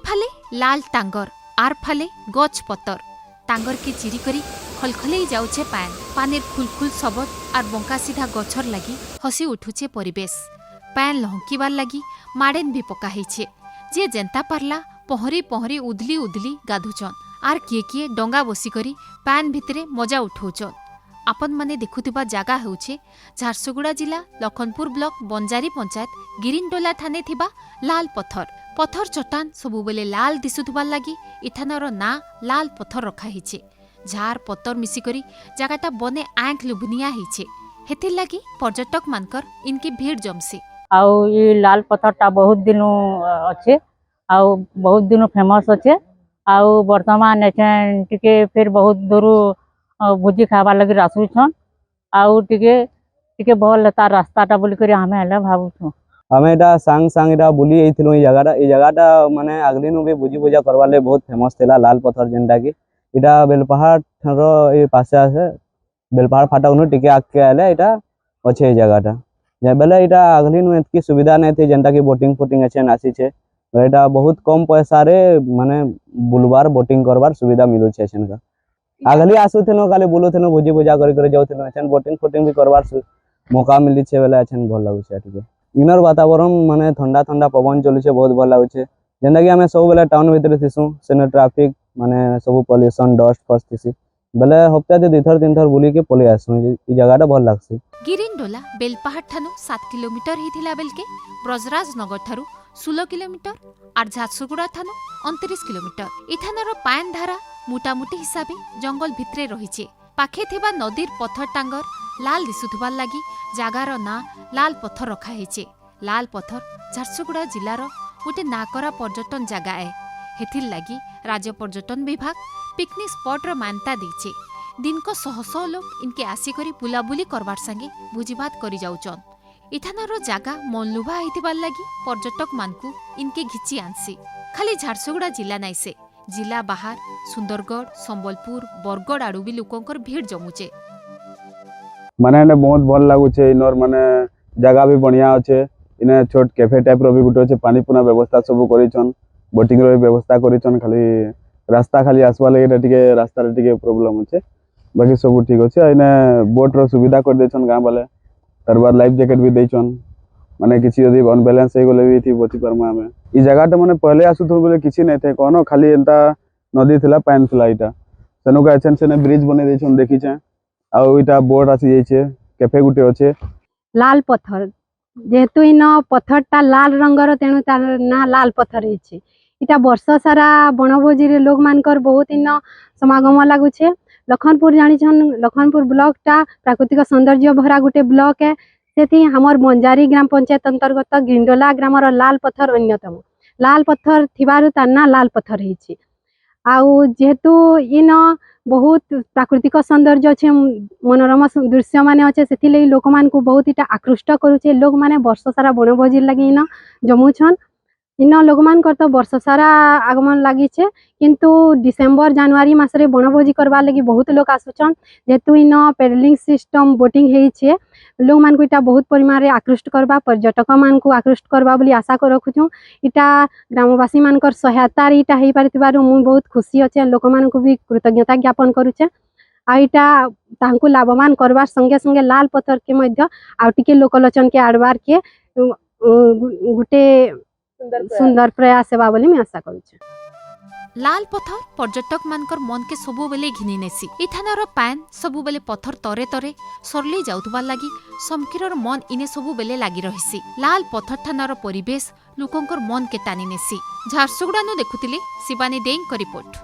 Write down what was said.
फाले लाल टांगर आर फाले गच पतर टांगर के चिरी करी खलखलई जाउछे पान पानेर खुलखुल सबद आर बंका सीधा गछर लगी हसी उठुछे परिवेश पान लहंकीबार लगी माड़ेन भी पका ହେଇଛେ जे जेंता पारला पहरी पहरी उदली उदली गाधुचन आर किए डंगा बसी करी पान भितरे मजा उठौचन। आपन माने देखुथिबा जागा हेउछे झारसुगुड़ा जिला लखनपुर ब्लॉक बंजारी पंचायत गिरिंडोला ठाने थिबा लाल पत्थर पत्थर चट्टान सबु बेले लाल दिसुथबार लगी इठानर ना लाल पत्थर रखा ହେଇଛେ झार पत्थर मिसी करी जागाटा बने आंख लुभनिया ହେଇଛେ हेतिर लगी पर्यटक मानकर इनकी भीड़ जमसी। आउ ये लाल पत्थर टा बहुत दिन अच्छे आउ बहुत दिन फेमस अच्छे आउ वर्तमान एछन टिके फिर बहुत दूर भोजी खाबार लगी आसुछन आउ टिके टिके भल तार रास्ताटा बोली करी हमें हेले भाबुछन हमें एटा सांग सांग एटा बुली एथिलु ई जगहटा माने अगली नु भी भोजी पूजा करवा ले बहुत फेमस थिला लाल पत्थर जेनटा की इटा बेलपहाड़ रो ए पासे आसे बेलपहाड़ फाटा उनु टिके आके आले इटा अच्छे जगहटा जे बेले इटा अगली नु एतकी सुविधा नै थी जेनटा की बोटिंग फोटिंग अच्छे नासी छे एटा बहुत कम पैसा रे माने बुलबार बोटिंग करबार सुविधा मिलु छे छन का अगली आसुथेनो खाली बुलुथेनो भोजी पूजा करी जाउथेनो एछन बोटिंग फोटिंग भी करबार मौका मिली छे बेले एछन भल लागु छे टिके इनर वातावरण माने ठंडा ठंडा पवन चलु छे बहुत भल लागु छे जेनटा की हमें सब बेले टाउन भितर थिसु सेने ट्रैफिक माने सब पोल्यूशन डस्ट फस्ट थिसी बेले हप्ता दे 2 3 थर बुली के पले आसु ई जगहटा भल लागसी। गिरिंडोला बेलपहाड़ ठानु 7 किलोमीटर हिथिला बेलके ब्रजराज नगर ठारू 16 किलोमीटर आर झारसुगुड़ा ठानु 29 किलोमीटर इथानर पान धारा मुटामुटी हिसाबे जंगल भितरे रहिछे पाखे थिबा नदीर पत्थर टांगर लाल दिसुथबार लगी जागार ना लाल पत्थर रखा ହେଇଛେ लाल पत्थर झारसुगुड़ा जिलार गोटे नाकरा पर्यटन जगह है हेथिर लगी राज्य पर्यटन विभाग पिकनिक स्पॉट रो मान्यता देछे दिन को शह शह लोग इनके आसिकरी बुलाबुली करबार संगे भोजीभात करी जाउचन इथानर जागा मनलुभा हेतिबार लगी पर्यटक मानकू इनके घिची आनसी खाली झारसुगुड़ा जिला नाई से जिला बाहर सुंदरगढ़ संबलपुर बरगढ़ आड़ू भी लोकंकर भीड़ जमुचे माने ने बहुत भल लागु छे इनर माने जगह भी बढ़िया अच्छे इने छोट कैफे टाइप रो भी गुटे अच्छे पानी पुना व्यवस्था सब करिछन बोटिंग रो व्यवस्था करिछन खाली रास्ता खाली आसवा लगे टिके रास्ता रे टिके प्रॉब्लम अच्छे बाकी सब ठीक अच्छे इने बोट रो सुविधा कर देछन गां वाले तार बाद लाइफ जैकेट भी देछन माने किछि यदि अनबैलेंस हे गले भी थी बची परमा हमें ई जगहटा माने पहले आसुथु बोले किछि नै थे कोनो खाली एंता नदी थिला पानी थिला इटा सेनुका एछन सेने ब्रिज बने देछन देखि छे आउ इटा बोर्ड आसी जाय छे कैफे गुटे अच्छे लाल पत्थर जेहेतु इन पत्थरटा लाल रंगर तेणु तार ना लाल पत्थर है इटा वर्ष सारा बनभोजी रे लोग मानकर बहुत इन समागम लगुचे लखनपुर जानिछन लखनपुर ब्लॉकटा प्राकृतिक सौंदर्य भरा गोटे ब्लॉक है सेठी हमर बंजारी ग्राम पंचायत अंतर्गत गिंडोला ग्रामर लाल पत्थर अन्यतम लाल पत्थर थिबारु तार ना लाल पत्थर है आउ जेहेतु इन बहुत प्राकृतिक सौंदर्य अच्छे मनोरम दृश्य मान अच्छे से लोक मान को बहुत इटा आकृष्ट करुचे लोग माने वर्ष सारा बनभोजी लगी इन जमुछन इन लोक मान तो वर्ष सारा आगमन लगी छे किंतु डिसेम्बर जनवरी मासरे बनभोजी करवा लगी बहुत लोग आसुछन जेहेतु इन पेडलिंग सिस्टम बोटिंग है लोग मान को इटा बहुत परिमाण रे आकृष्ट करवा पर्यटक मान को आकृष्ट करवा बोली आशा कर रखुछु इटा ग्रामवासी मानकर सहायता इटा हेई पारिथिबारु मु बहुत खुशी अच्छे लोक मान को भी कृतज्ञता ज्ञापन करुचे आ इटा तांको लाभवान करवार संगे संगे लाल पत्थर के मध्य आ टिके लोकलोचन के आड़बार के गुटे सुंदर प्रयास सेवा बोली मैं आशा करुचे। लाल पत्थर पर्यटक मानकर मन के सबु बेले घिनी नेसी इथानर पान सबु बेले पत्थर तरे तरे सरले जाउतबार लगी समकिरर मन इने सबु बेले लागी रहिसी लाल पत्थर ठानार परिवेश लोकंकर मन के टानी नेसी। झारसुगुड़ा नु देखुतिले शिवानी देईंक रिपोर्ट।